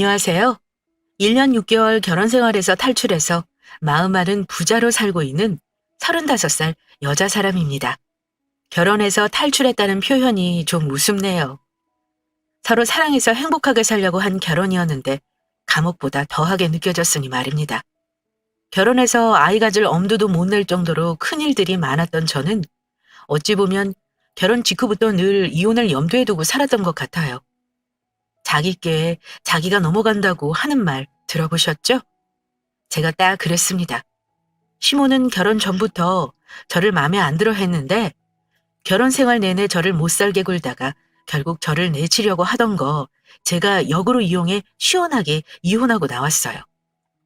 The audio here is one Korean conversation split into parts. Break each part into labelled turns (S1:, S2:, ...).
S1: 안녕하세요. 1년 6개월 결혼 생활에서 탈출해서 마음 많은 부자로 살고 있는 35살 여자 사람입니다. 결혼해서 탈출했다는 표현이 좀 우습네요. 서로 사랑해서 행복하게 살려고 한 결혼이었는데 감옥보다 더하게 느껴졌으니 말입니다. 결혼해서 아이 가질 엄두도 못 낼 정도로 큰일들이 많았던 저는 어찌 보면 결혼 직후부터 늘 이혼을 염두에 두고 살았던 것 같아요. 자기께 자기가 넘어간다고 하는 말 들어보셨죠? 제가 딱 그랬습니다. 시모는 결혼 전부터 저를 마음에 안 들어 했는데 결혼 생활 내내 저를 못 살게 굴다가 결국 저를 내치려고 하던 거 제가 역으로 이용해 시원하게 이혼하고 나왔어요.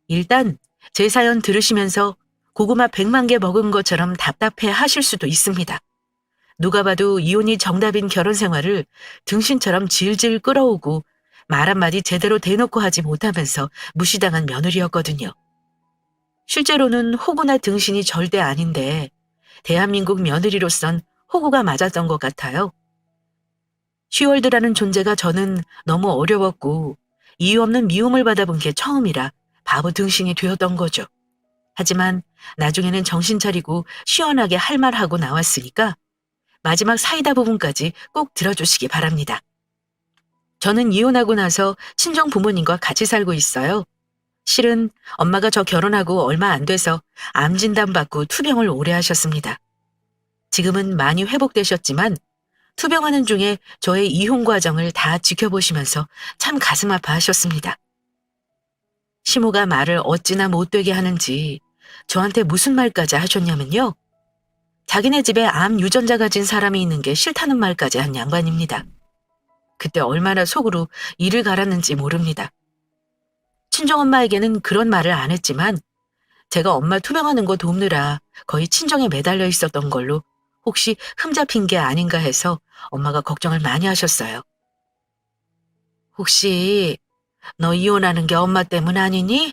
S1: 일단 제 사연 들으시면서 고구마 100만 개 먹은 것처럼 답답해 하실 수도 있습니다. 누가 봐도 이혼이 정답인 결혼 생활을 등신처럼 질질 끌어오고 말 한마디 제대로 대놓고 하지 못하면서 무시당한 며느리였거든요. 실제로는 호구나 등신이 절대 아닌데 대한민국 며느리로선 호구가 맞았던 것 같아요. 쉬월드라는 존재가 저는 너무 어려웠고 이유 없는 미움을 받아본 게 처음이라 바보 등신이 되었던 거죠. 하지만 나중에는 정신 차리고 시원하게 할 말하고 나왔으니까 마지막 사이다 부분까지 꼭 들어주시기 바랍니다. 저는 이혼하고 나서 친정 부모님과 같이 살고 있어요. 실은 엄마가 저 결혼하고 얼마 안 돼서 암 진단받고 투병을 오래 하셨습니다. 지금은 많이 회복되셨지만 투병하는 중에 저의 이혼 과정을 다 지켜보시면서 참 가슴 아파하셨습니다. 시모가 말을 어찌나 못되게 하는지 저한테 무슨 말까지 하셨냐면요. 자기네 집에 암 유전자 가진 사람이 있는 게 싫다는 말까지 한 양반입니다. 그때 얼마나 속으로 이를 갈았는지 모릅니다. 친정엄마에게는 그런 말을 안 했지만 제가 엄마 투병하는 거 돕느라 거의 친정에 매달려 있었던 걸로 혹시 흠잡힌 게 아닌가 해서 엄마가 걱정을 많이 하셨어요. 혹시 너 이혼하는 게 엄마 때문 아니니?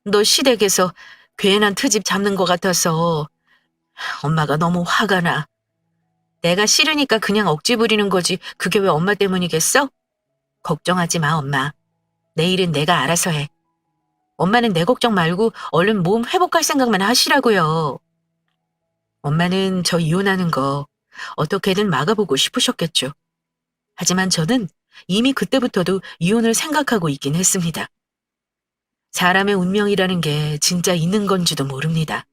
S1: 너 시댁에서 괜한 트집 잡는 것 같아서 엄마가 너무 화가 나. 내가 싫으니까 그냥 억지 부리는 거지 그게 왜 엄마 때문이겠어? 걱정하지 마, 엄마. 내일은 내가 알아서 해. 엄마는 내 걱정 말고 얼른 몸 회복할 생각만 하시라고요. 엄마는 저 이혼하는 거 어떻게든 막아보고 싶으셨겠죠. 하지만 저는 이미 그때부터도 이혼을 생각하고 있긴 했습니다. 사람의 운명이라는 게 진짜 있는 건지도 모릅니다.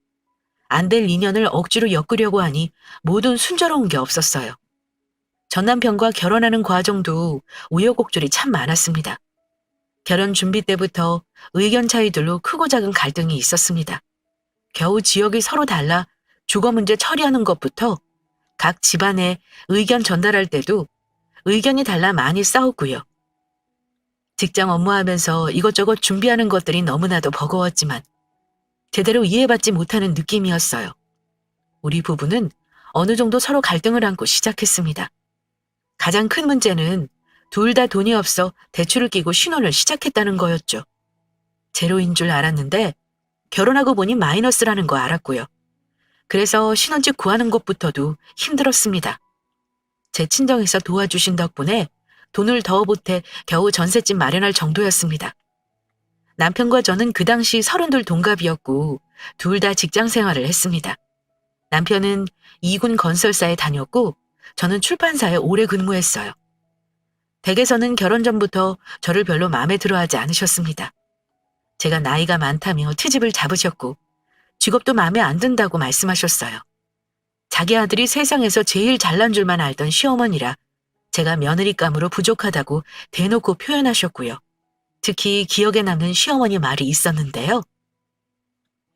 S1: 안 될 인연을 억지로 엮으려고 하니 모든 순조로운 게 없었어요. 전 남편과 결혼하는 과정도 우여곡절이 참 많았습니다. 결혼 준비 때부터 의견 차이들로 크고 작은 갈등이 있었습니다. 겨우 지역이 서로 달라 주거 문제 처리하는 것부터 각 집안에 의견 전달할 때도 의견이 달라 많이 싸웠고요. 직장 업무하면서 이것저것 준비하는 것들이 너무나도 버거웠지만 제대로 이해받지 못하는 느낌이었어요. 우리 부부는 어느 정도 서로 갈등을 안고 시작했습니다. 가장 큰 문제는 둘 다 돈이 없어 대출을 끼고 신혼을 시작했다는 거였죠. 제로인 줄 알았는데 결혼하고 보니 마이너스라는 거 알았고요. 그래서 신혼집 구하는 것부터도 힘들었습니다. 제 친정에서 도와주신 덕분에 돈을 더 보태 겨우 전셋집 마련할 정도였습니다. 남편과 저는 그 당시 32 동갑이었고 둘 다 직장 생활을 했습니다. 남편은 이군 건설사에 다녔고 저는 출판사에 오래 근무했어요. 댁에서는 결혼 전부터 저를 별로 마음에 들어하지 않으셨습니다. 제가 나이가 많다며 트집을 잡으셨고 직업도 마음에 안 든다고 말씀하셨어요. 자기 아들이 세상에서 제일 잘난 줄만 알던 시어머니라 제가 며느리감으로 부족하다고 대놓고 표현하셨고요. 특히 기억에 남는 시어머니 말이 있었는데요.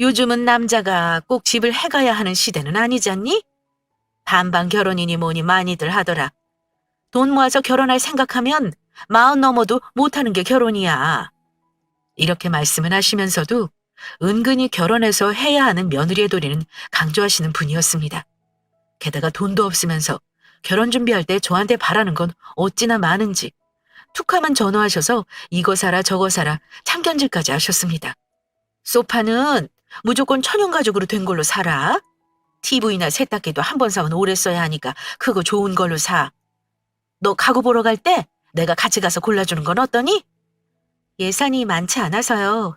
S1: 요즘은 남자가 꼭 집을 해가야 하는 시대는 아니잖니? 반반 결혼이니 뭐니 많이들 하더라. 돈 모아서 결혼할 생각하면 40 넘어도 못하는 게 결혼이야. 이렇게 말씀을 하시면서도 은근히 결혼해서 해야 하는 며느리의 도리는 강조하시는 분이었습니다. 게다가 돈도 없으면서 결혼 준비할 때 저한테 바라는 건 어찌나 많은지 툭하면 전화하셔서 이거 사라 저거 사라 참견질까지 하셨습니다. 소파는 무조건 천연가죽으로 된 걸로 사라. TV나 세탁기도 한 번 사면 오래 써야 하니까 그거 좋은 걸로 사. 너 가구 보러 갈 때 내가 같이 가서 골라주는 건 어떠니? 예산이 많지 않아서요.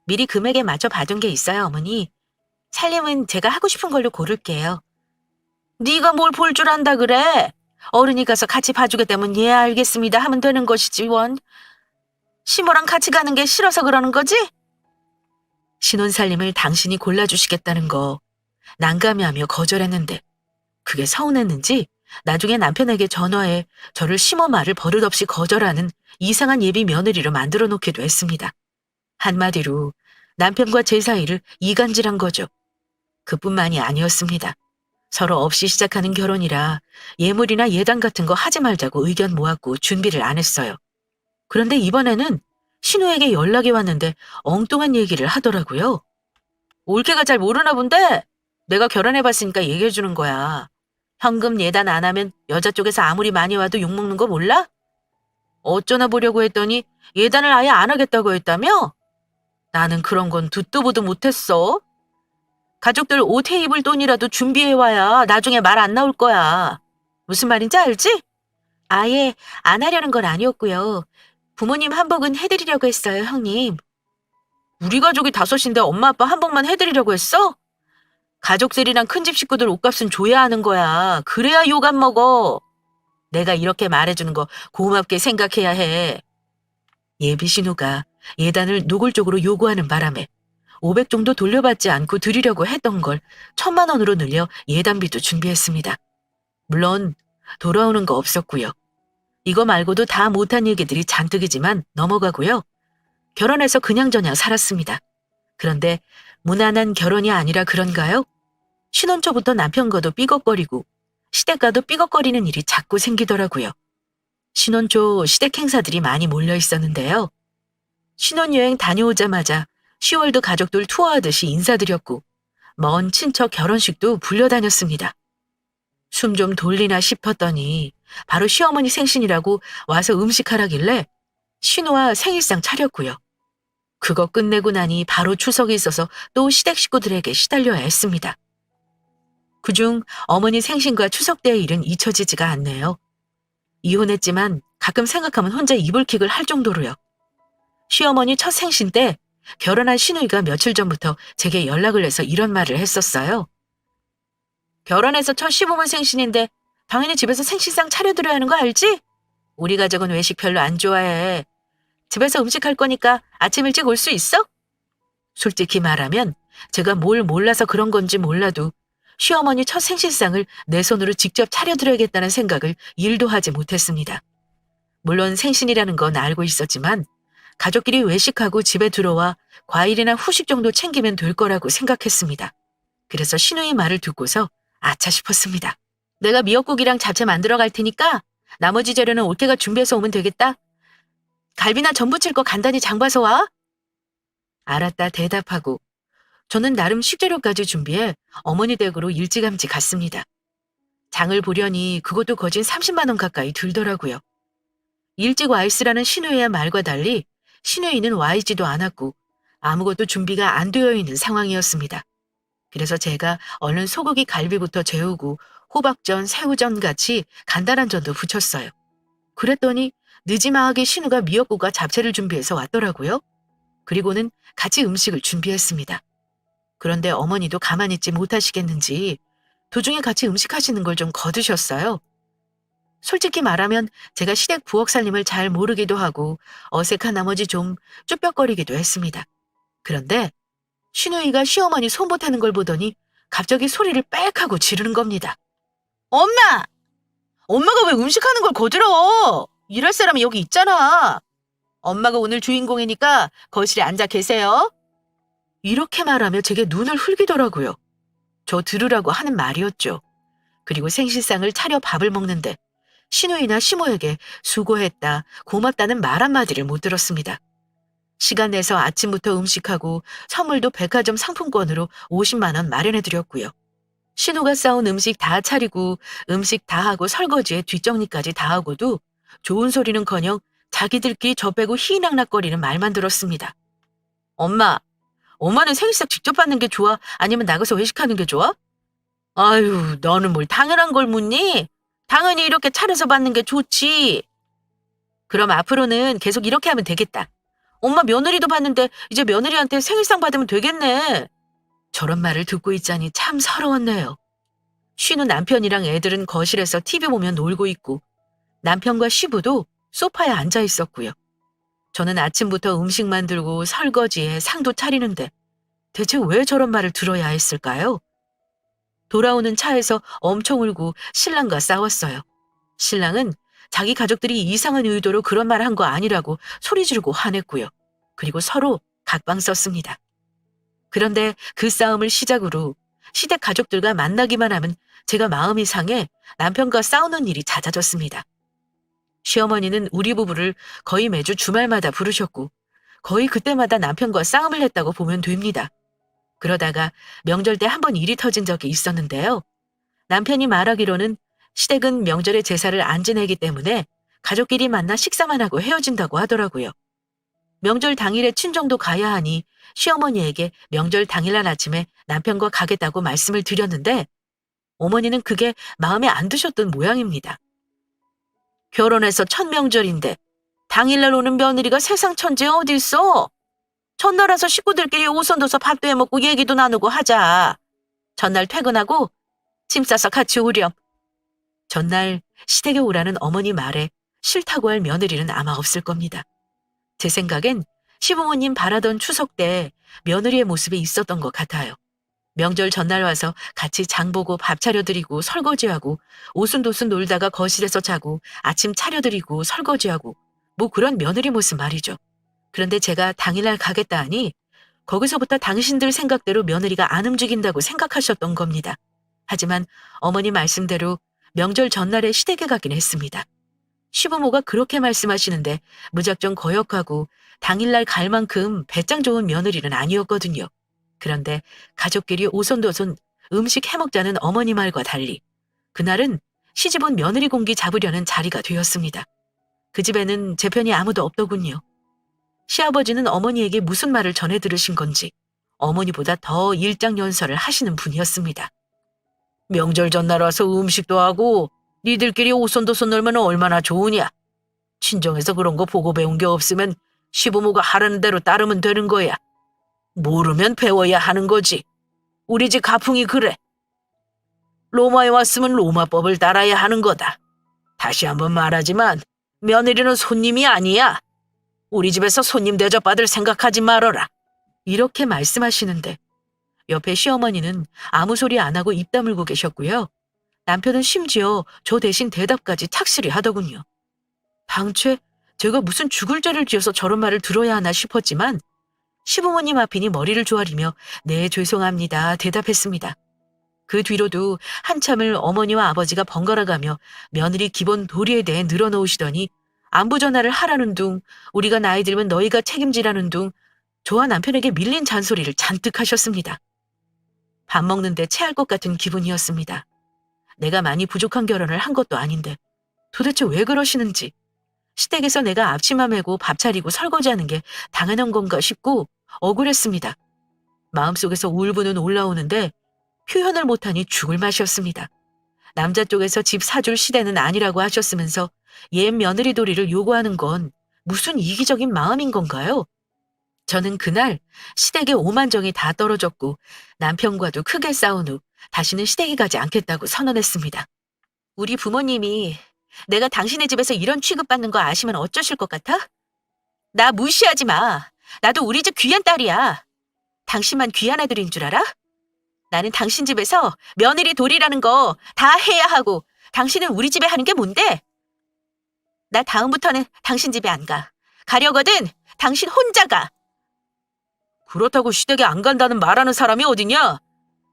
S1: 미리 금액에 맞춰 봐둔 게 있어요, 어머니. 살림은 제가 하고 싶은 걸로 고를게요. 네가 뭘 볼 줄 안다 그래? 어른이 가서 같이 봐주겠다면 예 알겠습니다 하면 되는 것이지 원. 시모랑 같이 가는 게 싫어서 그러는 거지? 신혼살림을 당신이 골라주시겠다는 거 난감해하며 거절했는데 그게 서운했는지 나중에 남편에게 전화해 저를 시모 말을 버릇없이 거절하는 이상한 예비 며느리로 만들어 놓기도 했습니다. 한마디로 남편과 제 사이를 이간질한 거죠. 그뿐만이 아니었습니다. 서로 없이 시작하는 결혼이라 예물이나 예단 같은 거 하지 말자고 의견 모았고 준비를 안 했어요. 그런데 이번에는 신우에게 연락이 왔는데 엉뚱한 얘기를 하더라고요. 올케가 잘 모르나 본데 내가 결혼해봤으니까 얘기해주는 거야. 현금 예단 안 하면 여자 쪽에서 아무리 많이 와도 욕먹는 거 몰라? 어쩌나 보려고 했더니 예단을 아예 안 하겠다고 했다며? 나는 그런 건 듣도 보도 못했어. 가족들 옷 입을 돈이라도 준비해와야 나중에 말 안 나올 거야. 무슨 말인지 알지? 아예 안 하려는 건 아니었고요. 부모님 한복은 해드리려고 했어요, 형님. 우리 가족이 5인데 엄마 아빠 한복만 해드리려고 했어? 가족들이랑 큰집 식구들 옷값은 줘야 하는 거야. 그래야 욕 안 먹어. 내가 이렇게 말해주는 거 고맙게 생각해야 해. 예비 신우가 예단을 노골적으로 요구하는 바람에 500 정도 돌려받지 않고 드리려고 했던 걸 1000만 원으로 늘려 예단비도 준비했습니다. 물론 돌아오는 거 없었고요. 이거 말고도 다 못한 얘기들이 잔뜩이지만 넘어가고요. 결혼해서 그냥저냥 살았습니다. 그런데 무난한 결혼이 아니라 그런가요? 신혼 초부터 남편과도 삐걱거리고 시댁과도 삐걱거리는 일이 자꾸 생기더라고요. 신혼 초 시댁 행사들이 많이 몰려 있었는데요. 신혼여행 다녀오자마자 10월도 가족들 투어하듯이 인사드렸고 먼 친척 결혼식도 불려다녔습니다. 숨 좀 돌리나 싶었더니 바로 시어머니 생신이라고 와서 음식하라길래 신우와 생일상 차렸고요. 그거 끝내고 나니 바로 추석이 있어서 또 시댁 식구들에게 시달려야 했습니다. 그중 어머니 생신과 추석 때의 일은 잊혀지지가 않네요. 이혼했지만 가끔 생각하면 혼자 이불킥을 할 정도로요. 시어머니 첫 생신 때 결혼한 신우이가 며칠 전부터 제게 연락을 해서 이런 말을 했었어요. 결혼해서 첫 시부모 생신인데 당연히 집에서 생신상 차려드려야 하는 거 알지? 우리 가족은 외식 별로 안 좋아해. 집에서 음식할 거니까 아침 일찍 올 수 있어? 솔직히 말하면 제가 뭘 몰라서 그런 건지 몰라도 시어머니 첫 생신상을 내 손으로 직접 차려드려야겠다는 생각을 일도 하지 못했습니다. 물론 생신이라는 건 알고 있었지만 가족끼리 외식하고 집에 들어와 과일이나 후식 정도 챙기면 될 거라고 생각했습니다. 그래서 신우의 말을 듣고서 아차 싶었습니다. 내가 미역국이랑 잡채 만들어 갈 테니까 나머지 재료는 올케가 준비해서 오면 되겠다. 갈비나 전 부칠 거 간단히 장 봐서 와. 알았다 대답하고 저는 나름 식재료까지 준비해 어머니 댁으로 일찌감치 갔습니다. 장을 보려니 그것도 거진 30만 원 가까이 들더라고요. 일찍 와 있으라는 신우이의 말과 달리 신우이는 와 있지도 않았고 아무것도 준비가 안 되어 있는 상황이었습니다. 그래서 제가 얼른 소고기 갈비부터 재우고 호박전, 새우전 같이 간단한 전도 부쳤어요. 그랬더니 늦지막하게 신우가 미역국과 잡채를 준비해서 왔더라고요. 그리고는 같이 음식을 준비했습니다. 그런데 어머니도 가만히 있지 못하시겠는지 도중에 같이 음식하시는 걸 좀 거두셨어요. 솔직히 말하면 제가 시댁 부엌 살림을 잘 모르기도 하고 어색한 나머지 좀 쭈뼛거리기도 했습니다. 그런데 신우이가 시어머니 손보태는 걸 보더니 갑자기 소리를 빽 하고 지르는 겁니다. 엄마! 엄마가 왜 음식하는 걸 거들어? 일할 사람이 여기 있잖아. 엄마가 오늘 주인공이니까 거실에 앉아 계세요. 이렇게 말하며 제게 눈을 흘기더라고요. 저 들으라고 하는 말이었죠. 그리고 생신상을 차려 밥을 먹는데 신우이나 시모에게 수고했다, 고맙다는 말 한마디를 못 들었습니다. 시간 내서 아침부터 음식하고 선물도 백화점 상품권으로 50만 원 마련해드렸고요. 신우가 싸온 음식 다 차리고 음식 다 하고 설거지에 뒷정리까지 다 하고도 좋은 소리는커녕 자기들끼리 저 빼고 희낙낙거리는 말만 들었습니다. 엄마는 생일상 직접 받는 게 좋아? 아니면 나가서 외식하는 게 좋아? 아유, 너는 뭘 당연한 걸 묻니? 당연히 이렇게 차려서 받는 게 좋지. 그럼 앞으로는 계속 이렇게 하면 되겠다. 엄마 며느리도 봤는데 이제 며느리한테 생일상 받으면 되겠네. 저런 말을 듣고 있자니 참 서러웠네요. 쉬는 남편이랑 애들은 거실에서 TV 보며 놀고 있고 남편과 시부도 소파에 앉아 있었고요. 저는 아침부터 음식 만들고 설거지에 상도 차리는데 대체 왜 저런 말을 들어야 했을까요? 돌아오는 차에서 엄청 울고 신랑과 싸웠어요. 신랑은 자기 가족들이 이상한 의도로 그런 말 한 거 아니라고 소리 지르고 화냈고요. 그리고 서로 각방 썼습니다. 그런데 그 싸움을 시작으로 시댁 가족들과 만나기만 하면 제가 마음이 상해 남편과 싸우는 일이 잦아졌습니다. 시어머니는 우리 부부를 거의 매주 주말마다 부르셨고 거의 그때마다 남편과 싸움을 했다고 보면 됩니다. 그러다가 명절 때 한 번 일이 터진 적이 있었는데요. 남편이 말하기로는 시댁은 명절에 제사를 안 지내기 때문에 가족끼리 만나 식사만 하고 헤어진다고 하더라고요. 명절 당일에 친정도 가야 하니 시어머니에게 명절 당일날 아침에 남편과 가겠다고 말씀을 드렸는데 어머니는 그게 마음에 안 드셨던 모양입니다. 결혼해서 첫 명절인데 당일날 오는 며느리가 세상 천지에 어디 있어? 전날 와서 식구들끼리 오선도서 밥도 해먹고 얘기도 나누고 하자. 전날 퇴근하고 짐 싸서 같이 오렴. 전날 시댁에 오라는 어머니 말에 싫다고 할 며느리는 아마 없을 겁니다. 제 생각엔 시부모님 바라던 추석 때 며느리의 모습이 있었던 것 같아요. 명절 전날 와서 같이 장 보고 밥 차려드리고 설거지하고 오순도순 놀다가 거실에서 자고 아침 차려드리고 설거지하고 뭐 그런 며느리 모습 말이죠. 그런데 제가 당일날 가겠다 하니 거기서부터 당신들 생각대로 며느리가 안 움직인다고 생각하셨던 겁니다. 하지만 어머니 말씀대로 명절 전날에 시댁에 가긴 했습니다. 시부모가 그렇게 말씀하시는데 무작정 거역하고 당일날 갈 만큼 배짱 좋은 며느리는 아니었거든요. 그런데 가족끼리 오손도손 음식 해먹자는 어머니 말과 달리 그날은 시집온 며느리 공기 잡으려는 자리가 되었습니다. 그 집에는 제 편이 아무도 없더군요. 시아버지는 어머니에게 무슨 말을 전해 들으신 건지 어머니보다 더 일장연설을 하시는 분이었습니다. 명절 전날 와서 음식도 하고 니들끼리 오손도손 놀면 얼마나 좋으냐. 친정에서 그런 거 보고 배운 게 없으면 시부모가 하라는 대로 따르면 되는 거야. 모르면 배워야 하는 거지. 우리 집 가풍이 그래. 로마에 왔으면 로마법을 따라야 하는 거다. 다시 한번 말하지만 며느리는 손님이 아니야. 우리 집에서 손님 대접받을 생각하지 말어라. 이렇게 말씀하시는데 옆에 시어머니는 아무 소리 안 하고 입 다물고 계셨고요. 남편은 심지어 저 대신 대답까지 착실히 하더군요. 당최 제가 무슨 죽을 죄를 지어서 저런 말을 들어야 하나 싶었지만 시부모님 앞이니 머리를 조아리며 네 죄송합니다 대답했습니다. 그 뒤로도 한참을 어머니와 아버지가 번갈아가며 며느리 기본 도리에 대해 늘어놓으시더니 안부 전화를 하라는 둥 우리가 나이 들면 너희가 책임지라는 둥 저와 남편에게 밀린 잔소리를 잔뜩 하셨습니다. 밥 먹는데 체할 것 같은 기분이었습니다. 내가 많이 부족한 결혼을 한 것도 아닌데 도대체 왜 그러시는지 시댁에서 내가 앞치마 메고 밥 차리고 설거지하는 게 당연한 건가 싶고 억울했습니다. 마음속에서 울분은 올라오는데 표현을 못하니 죽을 맛이었습니다. 남자 쪽에서 집 사줄 시대는 아니라고 하셨으면서 옛 며느리 도리를 요구하는 건 무슨 이기적인 마음인 건가요? 저는 그날 시댁의 오만정이 다 떨어졌고 남편과도 크게 싸운 후 다시는 시댁에 가지 않겠다고 선언했습니다. 우리 부모님이 내가 당신의 집에서 이런 취급받는 거 아시면 어쩌실 것 같아? 나 무시하지 마. 나도 우리 집 귀한 딸이야. 당신만 귀한 아들인 줄 알아? 나는 당신 집에서 며느리 도리라는 거 다 해야 하고 당신은 우리 집에 하는 게 뭔데? 나 다음부터는 당신 집에 안 가. 가려거든 당신 혼자 가. 그렇다고 시댁에 안 간다는 말하는 사람이 어디냐?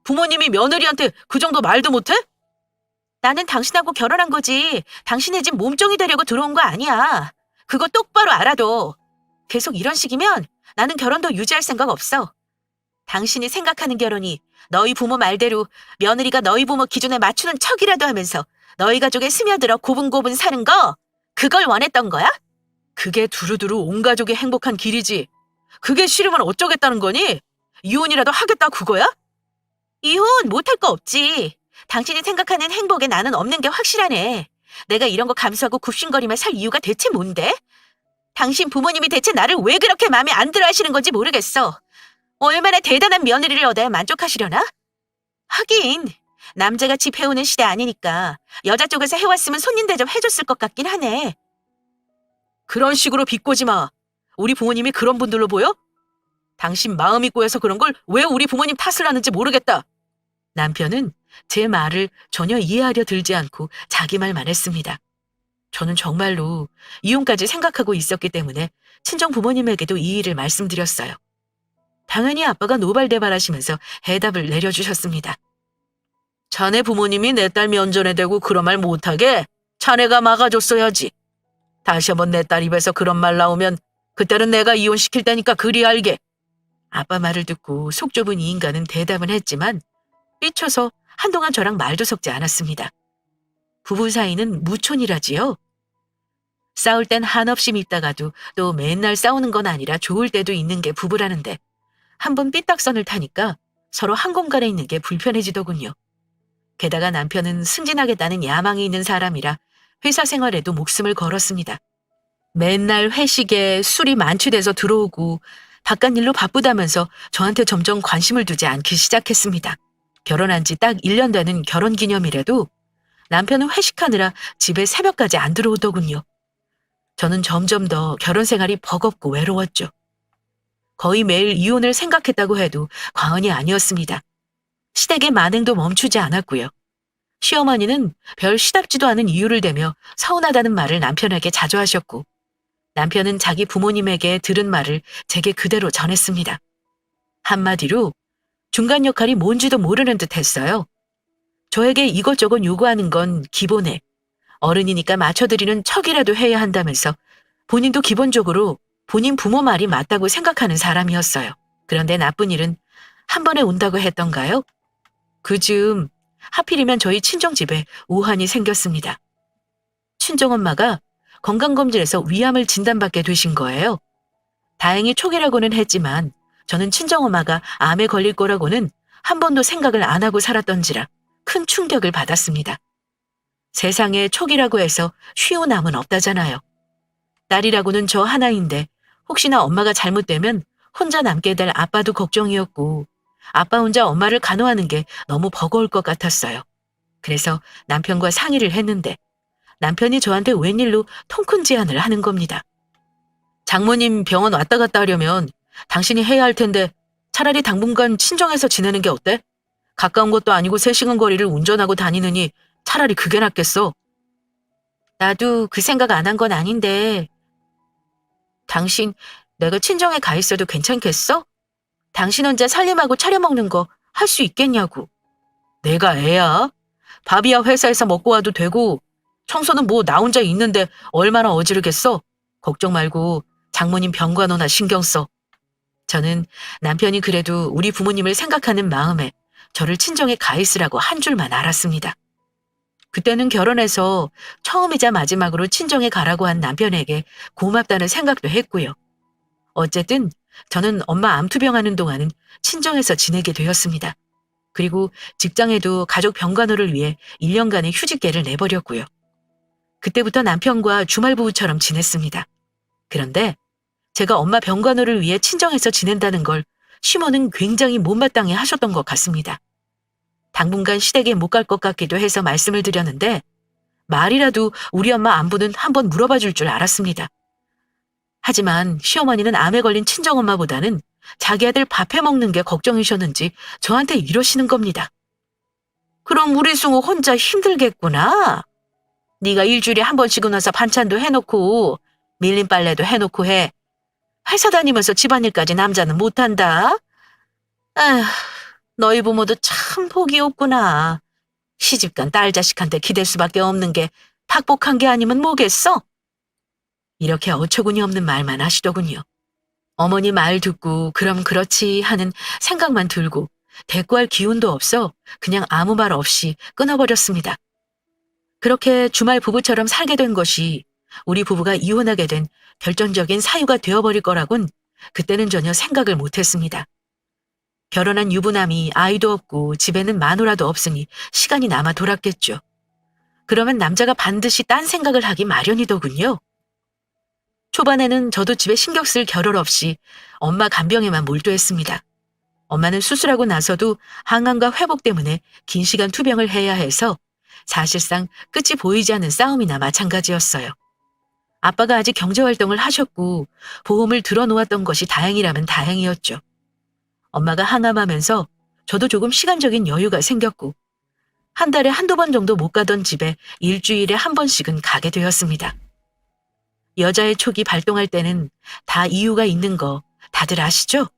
S1: 부모님이 며느리한테 그 정도 말도 못해? 나는 당신하고 결혼한 거지 당신의 집 몸종이 되려고 들어온 거 아니야. 그거 똑바로 알아둬. 계속 이런 식이면 나는 결혼도 유지할 생각 없어. 당신이 생각하는 결혼이 너희 부모 말대로 며느리가 너희 부모 기준에 맞추는 척이라도 하면서 너희 가족에 스며들어 고분고분 사는 거 그걸 원했던 거야? 그게 두루두루 온 가족이 행복한 길이지. 그게 싫으면 어쩌겠다는 거니? 이혼이라도 하겠다 그거야? 이혼 못할 거 없지. 당신이 생각하는 행복에 나는 없는 게 확실하네. 내가 이런 거 감수하고 굽신거리며 살 이유가 대체 뭔데? 당신 부모님이 대체 나를 왜 그렇게 마음에 안 들어 하시는 건지 모르겠어. 얼마나 대단한 며느리를 얻어야 만족하시려나? 하긴 남자가 집 해오는 시대 아니니까 여자 쪽에서 해왔으면 손님 대접 해줬을 것 같긴 하네. 그런 식으로 비꼬지 마. 우리 부모님이 그런 분들로 보여? 당신 마음이 꼬여서 그런 걸 왜 우리 부모님 탓을 하는지 모르겠다. 남편은 제 말을 전혀 이해하려 들지 않고 자기 말만 했습니다. 저는 정말로 이혼까지 생각하고 있었기 때문에 친정 부모님에게도 이 일을 말씀드렸어요. 당연히 아빠가 노발대발하시면서 해답을 내려주셨습니다. 자네 부모님이 내 딸 면전에 대고 그런 말 못하게 자네가 막아줬어야지. 다시 한번 내 딸 입에서 그런 말 나오면 그때는 내가 이혼시킬 테니까 그리 알게. 아빠 말을 듣고 속 좁은 이 인간은 대답은 했지만 삐쳐서 한동안 저랑 말도 섞지 않았습니다. 부부 사이는 무촌이라지요. 싸울 땐 한없이 밉다가도 또 맨날 싸우는 건 아니라 좋을 때도 있는 게 부부라는데 한번 삐딱선을 타니까 서로 한 공간에 있는 게 불편해지더군요. 게다가 남편은 승진하겠다는 야망이 있는 사람이라 회사 생활에도 목숨을 걸었습니다. 맨날 회식에 술이 만취돼서 들어오고 바깥 일로 바쁘다면서 저한테 점점 관심을 두지 않기 시작했습니다. 결혼한 지 딱 1년 되는 결혼기념일에도 남편은 회식하느라 집에 새벽까지 안 들어오더군요. 저는 점점 더 결혼 생활이 버겁고 외로웠죠. 거의 매일 이혼을 생각했다고 해도 과언이 아니었습니다. 시댁의 만행도 멈추지 않았고요. 시어머니는 별 시답지도 않은 이유를 대며 서운하다는 말을 남편에게 자주 하셨고 남편은 자기 부모님에게 들은 말을 제게 그대로 전했습니다. 한마디로 중간 역할이 뭔지도 모르는 듯 했어요. 저에게 이것저것 요구하는 건 기본에 어른이니까 맞춰드리는 척이라도 해야 한다면서 본인도 기본적으로 본인 부모 말이 맞다고 생각하는 사람이었어요. 그런데 나쁜 일은 한 번에 온다고 했던가요? 그즈음 하필이면 저희 친정집에 우환이 생겼습니다. 친정엄마가 건강검진에서 위암을 진단받게 되신 거예요. 다행히 초기라고는 했지만 저는 친정엄마가 암에 걸릴 거라고는 한 번도 생각을 안 하고 살았던지라 큰 충격을 받았습니다. 세상에 초기라고 해서 쉬운 암은 없다잖아요. 딸이라고는 저 하나인데 혹시나 엄마가 잘못되면 혼자 남게 될 아빠도 걱정이었고 아빠 혼자 엄마를 간호하는 게 너무 버거울 것 같았어요. 그래서 남편과 상의를 했는데 남편이 저한테 웬일로 통큰 제안을 하는 겁니다. 장모님 병원 왔다 갔다 하려면 당신이 해야 할 텐데 차라리 당분간 친정에서 지내는 게 어때? 가까운 것도 아니고 3시간 거리를 운전하고 다니느니 차라리 그게 낫겠어. 나도 그 생각 안 한 건 아닌데 당신 내가 친정에 가 있어도 괜찮겠어? 당신 혼자 살림하고 차려 먹는 거 할 수 있겠냐고. 내가 애야? 밥이야 회사에서 먹고 와도 되고 청소는 뭐 나 혼자 있는데 얼마나 어지르겠어? 걱정 말고 장모님 병간호나 신경 써. 저는 남편이 그래도 우리 부모님을 생각하는 마음에 저를 친정에 가 있으라고 한 줄만 알았습니다. 그때는 결혼해서 처음이자 마지막으로 친정에 가라고 한 남편에게 고맙다는 생각도 했고요. 어쨌든 저는 엄마 암투병하는 동안은 친정에서 지내게 되었습니다. 그리고 직장에도 가족 병간호를 위해 1년간의 휴직계를 내버렸고요. 그때부터 남편과 주말 부부처럼 지냈습니다. 그런데 제가 엄마 병간호를 위해 친정에서 지낸다는 걸 시모는 굉장히 못마땅해 하셨던 것 같습니다. 당분간 시댁에 못 갈 것 같기도 해서 말씀을 드렸는데 말이라도 우리 엄마 안부는 한번 물어봐 줄 줄 알았습니다. 하지만 시어머니는 암에 걸린 친정엄마보다는 자기 아들 밥 해먹는 게 걱정이셨는지 저한테 이러시는 겁니다. 그럼 우리 숭우 혼자 힘들겠구나. 네가 일주일에 한 번씩은 와서 반찬도 해놓고 밀린 빨래도 해놓고 해. 회사 다니면서 집안일까지 남자는 못한다. 아휴, 너희 부모도 참 복이 없구나. 시집간 딸 자식한테 기댈 수밖에 없는 게 박복한 게 아니면 뭐겠어? 이렇게 어처구니 없는 말만 하시더군요. 어머니 말 듣고 그럼 그렇지 하는 생각만 들고 대꾸할 기운도 없어 그냥 아무 말 없이 끊어버렸습니다. 그렇게 주말 부부처럼 살게 된 것이 우리 부부가 이혼하게 된 결정적인 사유가 되어버릴 거라곤 그때는 전혀 생각을 못했습니다. 결혼한 유부남이 아이도 없고 집에는 마누라도 없으니 시간이 남아 돌았겠죠. 그러면 남자가 반드시 딴 생각을 하기 마련이더군요. 초반에는 저도 집에 신경 쓸 겨를 없이 엄마 간병에만 몰두했습니다. 엄마는 수술하고 나서도 항암과 회복 때문에 긴 시간 투병을 해야 해서 사실상 끝이 보이지 않는 싸움이나 마찬가지였어요. 아빠가 아직 경제활동을 하셨고 보험을 들어놓았던 것이 다행이라면 다행이었죠. 엄마가 항암하면서 저도 조금 시간적인 여유가 생겼고 한 달에 한두 번 정도 못 가던 집에 일주일에 한 번씩은 가게 되었습니다. 여자의 촉이 발동할 때는 다 이유가 있는 거 다들 아시죠?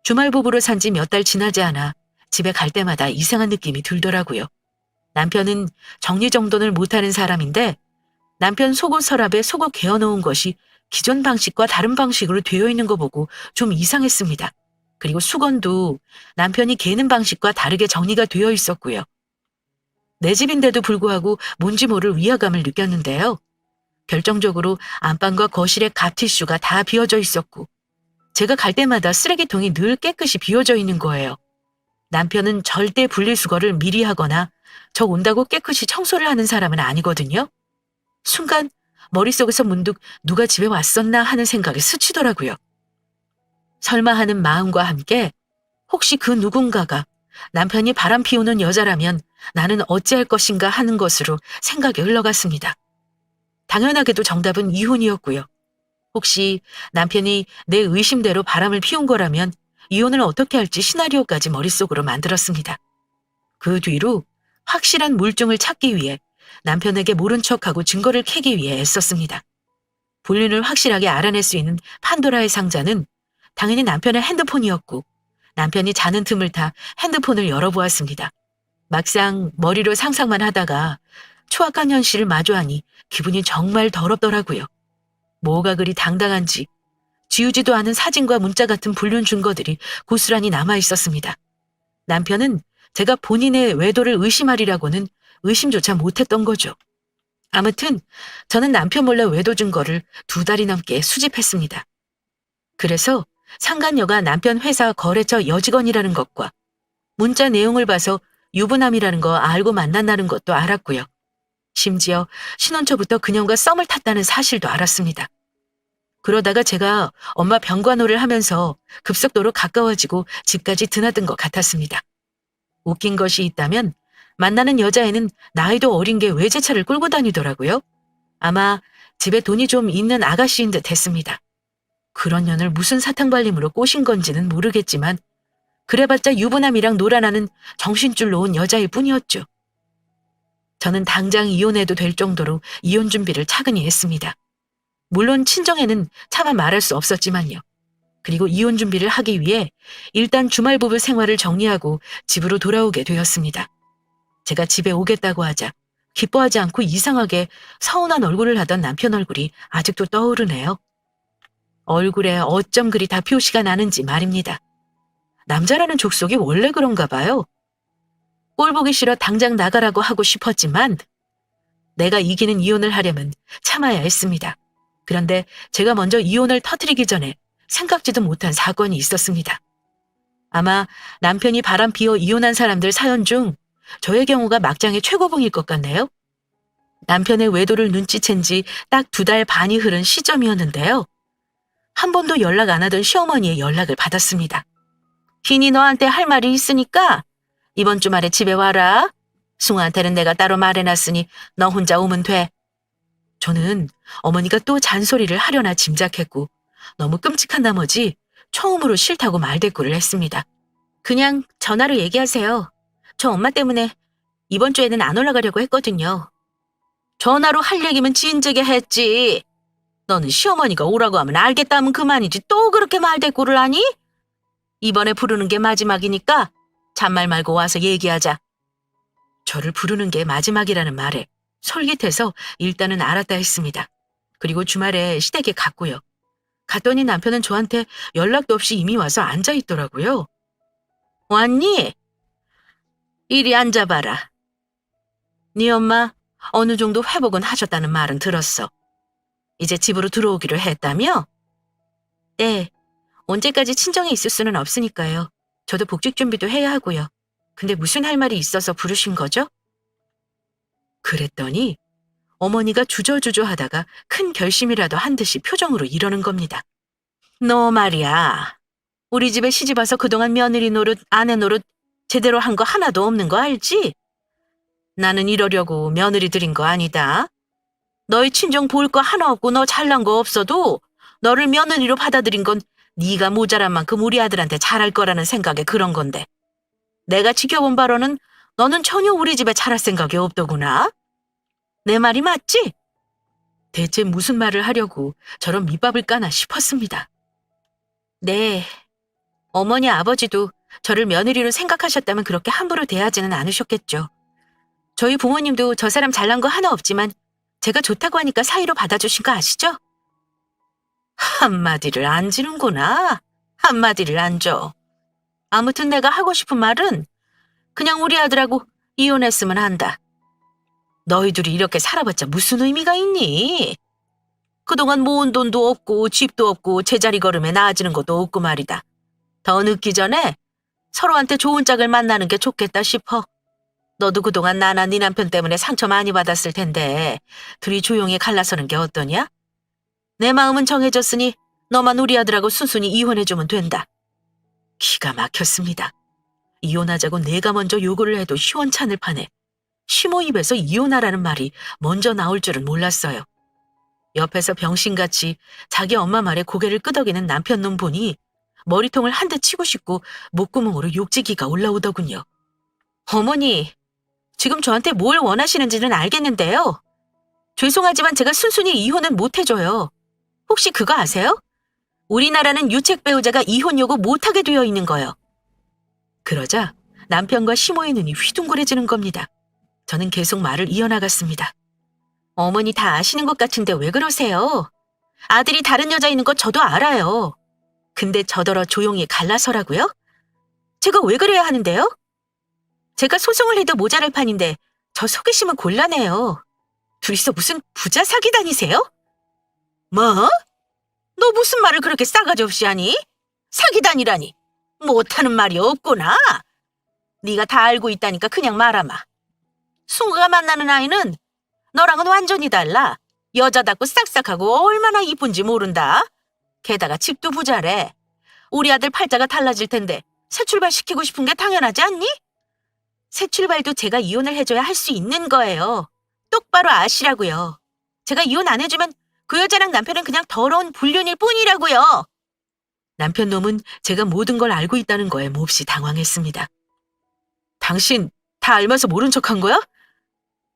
S1: 주말 부부로 산 지 몇 달 지나지 않아 집에 갈 때마다 이상한 느낌이 들더라고요. 남편은 정리정돈을 못하는 사람인데 남편 속옷 서랍에 속옷 개어놓은 것이 기존 방식과 다른 방식으로 되어 있는 거 보고 좀 이상했습니다. 그리고 수건도 남편이 개는 방식과 다르게 정리가 되어 있었고요. 내 집인데도 불구하고 뭔지 모를 위화감을 느꼈는데요. 결정적으로 안방과 거실의 갑티슈가 다 비어져 있었고 제가 갈 때마다 쓰레기통이 늘 깨끗이 비워져 있는 거예요. 남편은 절대 분리수거를 미리 하거나 저 온다고 깨끗이 청소를 하는 사람은 아니거든요. 순간 머릿속에서 문득 누가 집에 왔었나 하는 생각이 스치더라고요. 설마 하는 마음과 함께 혹시 그 누군가가 남편이 바람 피우는 여자라면 나는 어찌할 것인가 하는 것으로 생각이 흘러갔습니다. 당연하게도 정답은 이혼이었고요. 혹시 남편이 내 의심대로 바람을 피운 거라면 이혼을 어떻게 할지 시나리오까지 머릿속으로 만들었습니다. 그 뒤로 확실한 물증을 찾기 위해 남편에게 모른 척하고 증거를 캐기 위해 애썼습니다. 본인을 확실하게 알아낼 수 있는 판도라의 상자는 당연히 남편의 핸드폰이었고 남편이 자는 틈을 타 핸드폰을 열어보았습니다. 막상 머리로 상상만 하다가 추악한 현실을 마주하니 기분이 정말 더럽더라고요. 뭐가 그리 당당한지 지우지도 않은 사진과 문자 같은 불륜 증거들이 고스란히 남아있었습니다. 남편은 제가 본인의 외도를 의심하리라고는 의심조차 못했던 거죠. 아무튼 저는 남편 몰래 외도 증거를 2달이 넘게 수집했습니다. 그래서 상간녀가 남편 회사 거래처 여직원이라는 것과 문자 내용을 봐서 유부남이라는 거 알고 만난다는 것도 알았고요. 심지어 신혼초부터 그녀가 썸을 탔다는 사실도 알았습니다. 그러다가 제가 엄마 병간호를 하면서 급속도로 가까워지고 집까지 드나든 것 같았습니다. 웃긴 것이 있다면 만나는 여자애는 나이도 어린 게 외제차를 끌고 다니더라고요. 아마 집에 돈이 좀 있는 아가씨인 듯 했습니다. 그런 년을 무슨 사탕발림으로 꼬신 건지는 모르겠지만 그래봤자 유부남이랑 놀아나는 정신줄 놓은 여자일 뿐이었죠. 저는 당장 이혼해도 될 정도로 이혼 준비를 차근히 했습니다. 물론 친정에는 차마 말할 수 없었지만요. 그리고 이혼 준비를 하기 위해 일단 주말 부부 생활을 정리하고 집으로 돌아오게 되었습니다. 제가 집에 오겠다고 하자 기뻐하지 않고 이상하게 서운한 얼굴을 하던 남편 얼굴이 아직도 떠오르네요. 얼굴에 어쩜 그리 다 표시가 나는지 말입니다. 남자라는 족속이 원래 그런가 봐요. 꼴 보기 싫어 당장 나가라고 하고 싶었지만 내가 이기는 이혼을 하려면 참아야 했습니다. 그런데 제가 먼저 이혼을 터뜨리기 전에 생각지도 못한 사건이 있었습니다. 아마 남편이 바람 피워 이혼한 사람들 사연 중 저의 경우가 막장의 최고봉일 것 같네요. 남편의 외도를 눈치챈 지 딱 2달 반이 흐른 시점이었는데요. 한 번도 연락 안 하던 시어머니의 연락을 받았습니다. 희니 너한테 할 말이 있으니까 이번 주말에 집에 와라. 승우한테는 내가 따로 말해놨으니 너 혼자 오면 돼. 저는 어머니가 또 잔소리를 하려나 짐작했고 너무 끔찍한 나머지 처음으로 싫다고 말대꾸를 했습니다. 그냥 전화로 얘기하세요. 저 엄마 때문에 이번 주에는 안 올라가려고 했거든요. 전화로 할 얘기면 진즉에 했지. 너는 시어머니가 오라고 하면 알겠다 하면 그만이지 또 그렇게 말대꾸를 하니? 이번에 부르는 게 마지막이니까 잔말 말고 와서 얘기하자. 저를 부르는 게 마지막이라는 말에 솔깃해서 일단은 알았다 했습니다. 그리고 주말에 시댁에 갔고요. 갔더니 남편은 저한테 연락도 없이 이미 와서 앉아있더라고요. 왔니? 이리 앉아봐라. 네 엄마 어느 정도 회복은 하셨다는 말은 들었어. 이제 집으로 들어오기로 했다며? 네. 언제까지 친정에 있을 수는 없으니까요. 저도 복직 준비도 해야 하고요. 근데 무슨 할 말이 있어서 부르신 거죠? 그랬더니 어머니가 주저주저 하다가 큰 결심이라도 한 듯이 표정으로 이러는 겁니다. 너 말이야. 우리 집에 시집 와서 그동안 며느리 노릇, 아내 노릇 제대로 한 거 하나도 없는 거 알지? 나는 이러려고 며느리 들인 거 아니다. 너희 친정 볼 거 하나 없고 너 잘난 거 없어도 너를 며느리로 받아들인 건 네가 모자란 만큼 우리 아들한테 잘할 거라는 생각에 그런 건데. 내가 지켜본 바로는 너는 전혀 우리 집에 잘할 생각이 없더구나. 내 말이 맞지? 대체 무슨 말을 하려고 저런 밑밥을 까나 싶었습니다. 네, 어머니 아버지도 저를 며느리로 생각하셨다면 그렇게 함부로 대하지는 않으셨겠죠. 저희 부모님도 저 사람 잘난 거 하나 없지만 제가 좋다고 하니까 사이로 받아주신 거 아시죠? 한마디를 안 지는구나. 한마디를 안 줘. 아무튼 내가 하고 싶은 말은 그냥 우리 아들하고 이혼했으면 한다. 너희들이 이렇게 살아봤자 무슨 의미가 있니? 그동안 모은 돈도 없고 집도 없고 제자리 걸음에 나아지는 것도 없고 말이다. 더 늦기 전에 서로한테 좋은 짝을 만나는 게 좋겠다 싶어. 너도 그동안 나나 네 남편 때문에 상처 많이 받았을 텐데 둘이 조용히 갈라서는 게 어떠냐? 내 마음은 정해졌으니 너만 우리 아들하고 순순히 이혼해주면 된다. 기가 막혔습니다. 이혼하자고 내가 먼저 요구를 해도 시원찮을 판에 시모 입에서 이혼하라는 말이 먼저 나올 줄은 몰랐어요. 옆에서 병신같이 자기 엄마 말에 고개를 끄덕이는 남편 놈 보니 머리통을 한 대 치고 싶고 목구멍으로 욕지기가 올라오더군요. 어머니, 지금 저한테 뭘 원하시는지는 알겠는데요. 죄송하지만 제가 순순히 이혼은 못 해줘요. 혹시 그거 아세요? 우리나라는 유책 배우자가 이혼 요구 못하게 되어 있는 거요. 그러자 남편과 시모의 눈이 휘둥그레지는 겁니다. 저는 계속 말을 이어나갔습니다. 어머니 다 아시는 것 같은데 왜 그러세요? 아들이 다른 여자 있는 거 저도 알아요. 근데 저더러 조용히 갈라서라고요? 제가 왜 그래야 하는데요? 제가 소송을 해도 모자랄 판인데 저 속이시면 곤란해요. 둘이서 무슨 부자 사기 다니세요? 뭐? 너 무슨 말을 그렇게 싸가지 없이 하니? 사기 다니라니. 못하는 말이 없구나. 네가 다 알고 있다니까 그냥 말아마. 승우가 만나는 아이는 너랑은 완전히 달라. 여자답고 싹싹하고 얼마나 이쁜지 모른다. 게다가 집도 부자래. 우리 아들 팔자가 달라질 텐데 새 출발시키고 싶은 게 당연하지 않니? 새 출발도 제가 이혼을 해줘야 할 수 있는 거예요. 똑바로 아시라고요. 제가 이혼 안 해주면 그 여자랑 남편은 그냥 더러운 불륜일 뿐이라고요. 남편 놈은 제가 모든 걸 알고 있다는 거에 몹시 당황했습니다. 당신 다 알면서 모른 척한 거야?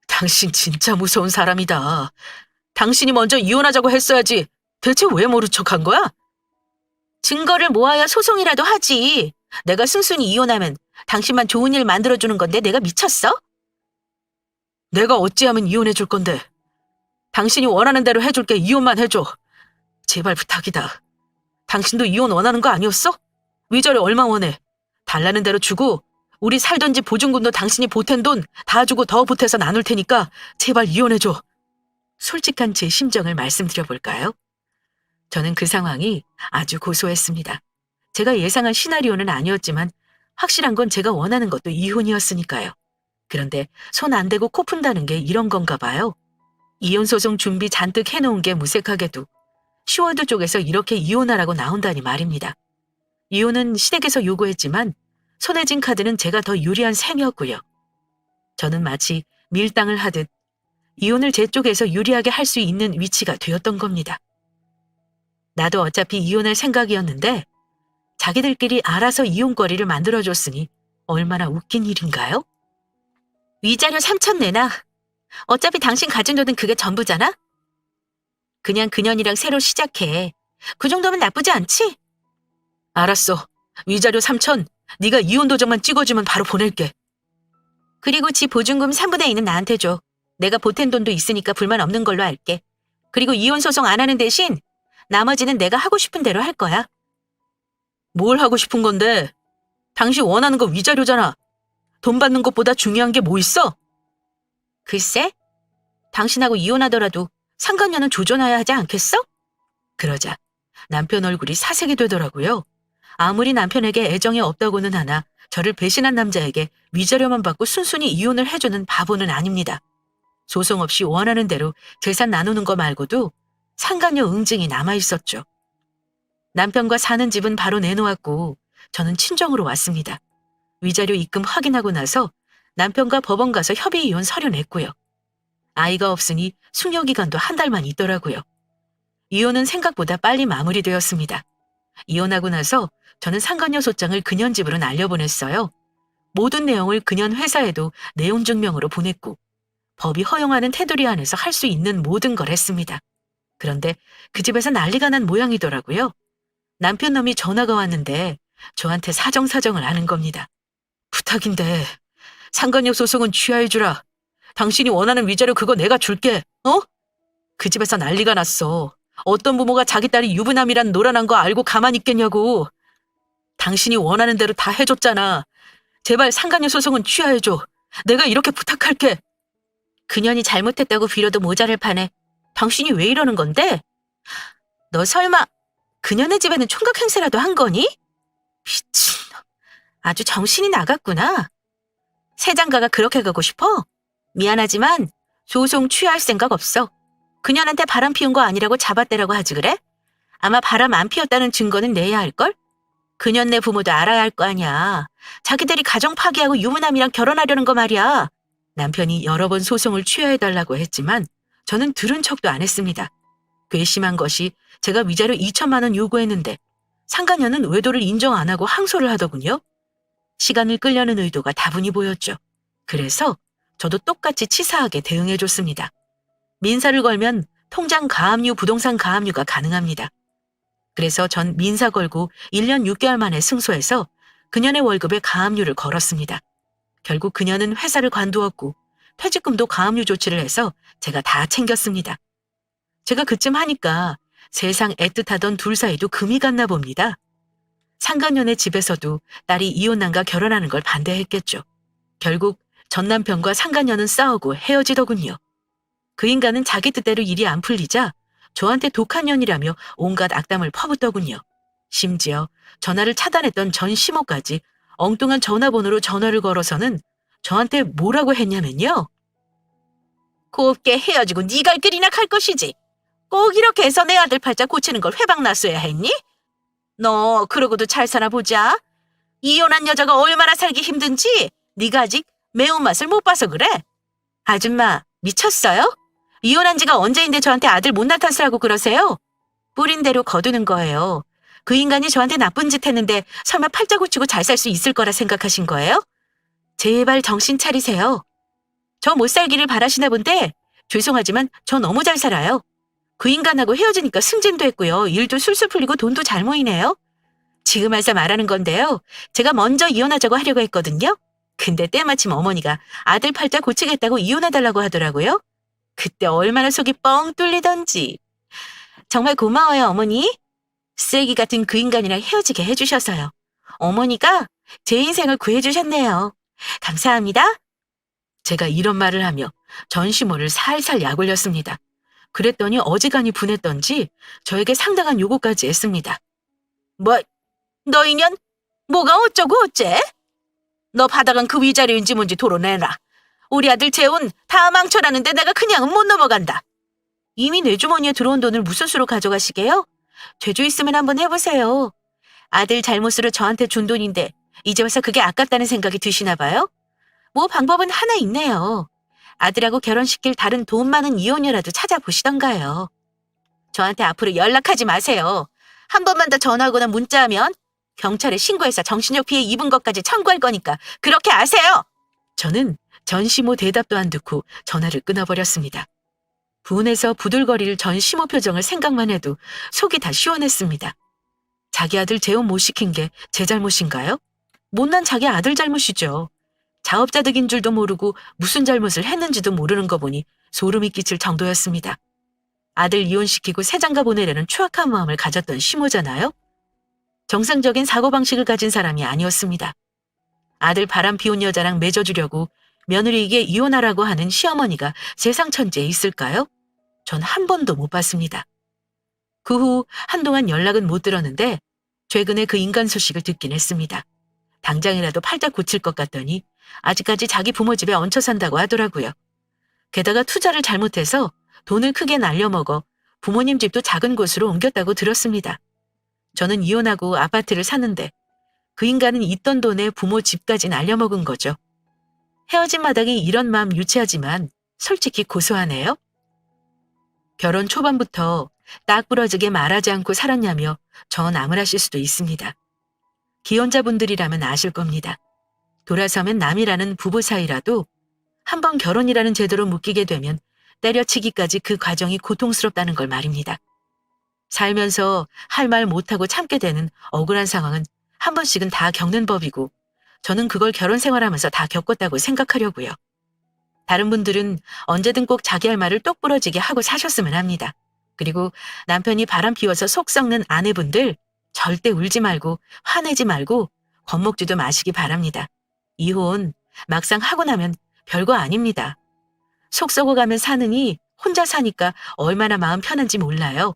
S1: 당신 진짜 무서운 사람이다. 당신이 먼저 이혼하자고 했어야지. 대체 왜 모른 척한 거야? 증거를 모아야 소송이라도 하지. 내가 순순히 이혼하면 당신만 좋은 일 만들어주는 건데 내가 미쳤어? 내가 어찌하면 이혼해줄 건데. 당신이 원하는 대로 해줄게. 이혼만 해줘. 제발 부탁이다. 당신도 이혼 원하는 거 아니었어? 위자료 얼마 원해? 달라는 대로 주고 우리 살던 집 보증금도 당신이 보탠 돈 다 주고 더 보태서 나눌 테니까 제발 이혼해줘. 솔직한 제 심정을 말씀드려볼까요? 저는 그 상황이 아주 고소했습니다. 제가 예상한 시나리오는 아니었지만 확실한 건 제가 원하는 것도 이혼이었으니까요. 그런데 손 안 대고 코 푼다는 게 이런 건가 봐요. 이혼소송 준비 잔뜩 해놓은 게 무색하게도 시워드 쪽에서 이렇게 이혼하라고 나온다니 말입니다. 이혼은 시댁에서 요구했지만 손에 쥔 카드는 제가 더 유리한 셈이었고요. 저는 마치 밀당을 하듯 이혼을 제 쪽에서 유리하게 할 수 있는 위치가 되었던 겁니다. 나도 어차피 이혼할 생각이었는데 자기들끼리 알아서 이혼거리를 만들어줬으니 얼마나 웃긴 일인가요? 위자료 3천 내놔. 어차피 당신 가진 돈은 그게 전부잖아? 그냥 그년이랑 새로 시작해. 그 정도면 나쁘지 않지? 알았어. 위자료 3천. 네가 이혼 도장만 찍어주면 바로 보낼게. 그리고 집 보증금 3분의 2는 나한테 줘. 내가 보탠 돈도 있으니까 불만 없는 걸로 할게. 그리고 이혼 소송 안 하는 대신 나머지는 내가 하고 싶은 대로 할 거야. 뭘 하고 싶은 건데? 당신 원하는 거 위자료잖아. 돈 받는 것보다 중요한 게 뭐 있어? 글쎄, 당신하고 이혼하더라도 상간녀는 조져놔야 하지 않겠어? 그러자 남편 얼굴이 사색이 되더라고요. 아무리 남편에게 애정이 없다고는 하나 저를 배신한 남자에게 위자료만 받고 순순히 이혼을 해주는 바보는 아닙니다. 소송 없이 원하는 대로 재산 나누는 거 말고도 상간녀 응징이 남아있었죠. 남편과 사는 집은 바로 내놓았고 저는 친정으로 왔습니다. 위자료 입금 확인하고 나서 남편과 법원 가서 협의 이혼 서류 냈고요. 아이가 없으니 숙려기간도 한 달만 있더라고요. 이혼은 생각보다 빨리 마무리되었습니다. 이혼하고 나서 저는 상간녀 소장을 그년 집으로 날려보냈어요. 모든 내용을 그년 회사에도 내용 증명으로 보냈고 법이 허용하는 테두리 안에서 할 수 있는 모든 걸 했습니다. 그런데 그 집에서 난리가 난 모양이더라고요. 남편 놈이 전화가 왔는데 저한테 사정사정을 하는 겁니다. 부탁인데 상간녀 소송은 취하해주라. 당신이 원하는 위자료 그거 내가 줄게. 어? 그 집에서 난리가 났어. 어떤 부모가 자기 딸이 유부남이란 노란한 거 알고 가만히 있겠냐고. 당신이 원하는 대로 다 해줬잖아. 제발 상간녀 소송은 취하해줘. 내가 이렇게 부탁할게. 그년이 잘못했다고 빌어도 모자랄 판에 당신이 왜 이러는 건데? 너 설마 그년의 집에는 총각 행세라도 한 거니? 미친놈. 아주 정신이 나갔구나. 세장가가 그렇게 가고 싶어? 미안하지만 소송 취하할 생각 없어. 그년한테 바람 피운 거 아니라고 잡아떼라고 하지 그래? 아마 바람 안 피웠다는 증거는 내야 할걸? 그년네 부모도 알아야 할 거 아니야. 자기들이 가정 파기하고 유부남이랑 결혼하려는 거 말이야. 남편이 여러 번 소송을 취하해달라고 했지만 저는 들은 척도 안 했습니다. 괘씸한 것이 제가 위자료 2천만 원 요구했는데 상간녀는 외도를 인정 안 하고 항소를 하더군요. 시간을 끌려는 의도가 다분히 보였죠. 그래서 저도 똑같이 치사하게 대응해줬습니다. 민사를 걸면 통장 가압류, 부동산 가압류가 가능합니다. 그래서 전 민사 걸고 1년 6개월 만에 승소해서 그년의 월급에 가압류를 걸었습니다. 결국 그녀는 회사를 관두었고 퇴직금도 가압류 조치를 해서 제가 다 챙겼습니다. 제가 그쯤 하니까 세상 애틋하던 둘 사이도 금이 갔나 봅니다. 상간녀네 집에서도 딸이 이혼남과 결혼하는 걸 반대했겠죠. 결국 전 남편과 상간녀는 싸우고 헤어지더군요. 그 인간은 자기 뜻대로 일이 안 풀리자 저한테 독한 년이라며 온갖 악담을 퍼붓더군요. 심지어 전화를 차단했던 전 시모까지 엉뚱한 전화번호로 전화를 걸어서는 저한테 뭐라고 했냐면요. 곱게 헤어지고 네 갈 길이나 갈 것이지. 꼭 이렇게 해서 내 아들 팔자 고치는 걸 회방 놨어야 했니? 너 그러고도 잘 사나 보자. 이혼한 여자가 얼마나 살기 힘든지 네가 아직 매운맛을 못 봐서 그래. 아줌마 미쳤어요? 이혼한 지가 언제인데 저한테 아들 못난 탓을 하고 그러세요? 뿌린 대로 거두는 거예요. 그 인간이 저한테 나쁜 짓 했는데 설마 팔자 고치고 잘 살 수 있을 거라 생각하신 거예요? 제발 정신 차리세요. 저 못 살기를 바라시나 본데 죄송하지만 저 너무 잘 살아요. 그 인간하고 헤어지니까 승진도 했고요. 일도 술술 풀리고 돈도 잘 모이네요. 지금 와서 말하는 건데요. 제가 먼저 이혼하자고 하려고 했거든요. 근데 때마침 어머니가 아들 팔자 고치겠다고 이혼해달라고 하더라고요. 그때 얼마나 속이 뻥 뚫리던지. 정말 고마워요, 어머니. 쓰레기 같은 그 인간이랑 헤어지게 해주셔서요. 어머니가 제 인생을 구해주셨네요. 감사합니다. 제가 이런 말을 하며 전시모를 살살 약올렸습니다. 그랬더니 어지간히 분했던지 저에게 상당한 요구까지 했습니다. 뭐, 너 인연? 뭐가 어쩌고 어째? 너 받아간 그 위자료인지 뭔지 토로내라. 우리 아들 재혼 다 망쳐놨는데 내가 그냥은 못 넘어간다. 이미 내 주머니에 들어온 돈을 무슨 수로 가져가시게요? 죄주 있으면 한번 해보세요. 아들 잘못으로 저한테 준 돈인데 이제 와서 그게 아깝다는 생각이 드시나 봐요? 뭐 방법은 하나 있네요. 아들하고 결혼시킬 다른 돈 많은 이혼녀라도 찾아보시던가요. 저한테 앞으로 연락하지 마세요. 한 번만 더 전화하거나 문자하면 경찰에 신고해서 정신력 피해 입은 것까지 청구할 거니까 그렇게 아세요. 저는 전시모 대답도 안 듣고 전화를 끊어버렸습니다. 분해서 부들거릴 전시모 표정을 생각만 해도 속이 다 시원했습니다. 자기 아들 재혼 못 시킨 게 제 잘못인가요? 못난 자기 아들 잘못이죠. 자업자득인 줄도 모르고 무슨 잘못을 했는지도 모르는 거 보니 소름이 끼칠 정도였습니다. 아들 이혼시키고 새장가 보내려는 추악한 마음을 가졌던 시모잖아요. 정상적인 사고방식을 가진 사람이 아니었습니다. 아들 바람 피운 여자랑 맺어주려고 며느리에게 이혼하라고 하는 시어머니가 세상 천지에 있을까요? 전 한 번도 못 봤습니다. 그 후 한동안 연락은 못 들었는데 최근에 그 인간 소식을 듣긴 했습니다. 당장이라도 팔자 고칠 것 같더니 아직까지 자기 부모 집에 얹혀 산다고 하더라고요. 게다가 투자를 잘못해서 돈을 크게 날려먹어 부모님 집도 작은 곳으로 옮겼다고 들었습니다. 저는 이혼하고 아파트를 사는데 그 인간은 있던 돈에 부모 집까지 날려먹은 거죠. 헤어진 마당에 이런 마음 유치하지만 솔직히 고소하네요. 결혼 초반부터 딱 부러지게 말하지 않고 살았냐며 저 나무라실 수도 있습니다. 기혼자분들이라면 아실 겁니다. 돌아서면 남이라는 부부 사이라도 한번 결혼이라는 제도로 묶이게 되면 때려치기까지 그 과정이 고통스럽다는 걸 말입니다. 살면서 할 말 못하고 참게 되는 억울한 상황은 한 번씩은 다 겪는 법이고 저는 그걸 결혼 생활하면서 다 겪었다고 생각하려고요. 다른 분들은 언제든 꼭 자기 할 말을 똑부러지게 하고 사셨으면 합니다. 그리고 남편이 바람 피워서 속 썩는 아내분들 절대 울지 말고 화내지 말고 겁먹지도 마시기 바랍니다. 이혼 막상 하고 나면 별거 아닙니다. 속 썩어가면 사느니 혼자 사니까 얼마나 마음 편한지 몰라요.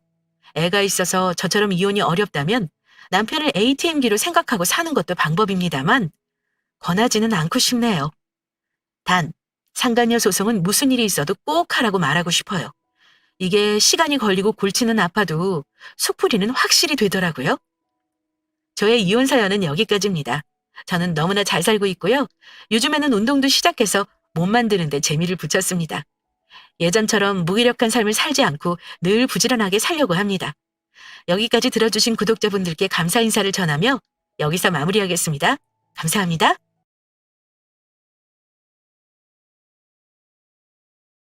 S1: 애가 있어서 저처럼 이혼이 어렵다면 남편을 ATM기로 생각하고 사는 것도 방법입니다만 권하지는 않고 싶네요. 단, 상간녀 소송은 무슨 일이 있어도 꼭 하라고 말하고 싶어요. 이게 시간이 걸리고 골치는 아파도 속풀이는 확실히 되더라고요. 저의 이혼 사연은 여기까지입니다. 저는 너무나 잘 살고 있고요. 요즘에는 운동도 시작해서 몸 만드는데 재미를 붙였습니다. 예전처럼 무기력한 삶을 살지 않고 늘 부지런하게 살려고 합니다. 여기까지 들어주신 구독자분들께 감사 인사를 전하며 여기서 마무리하겠습니다. 감사합니다.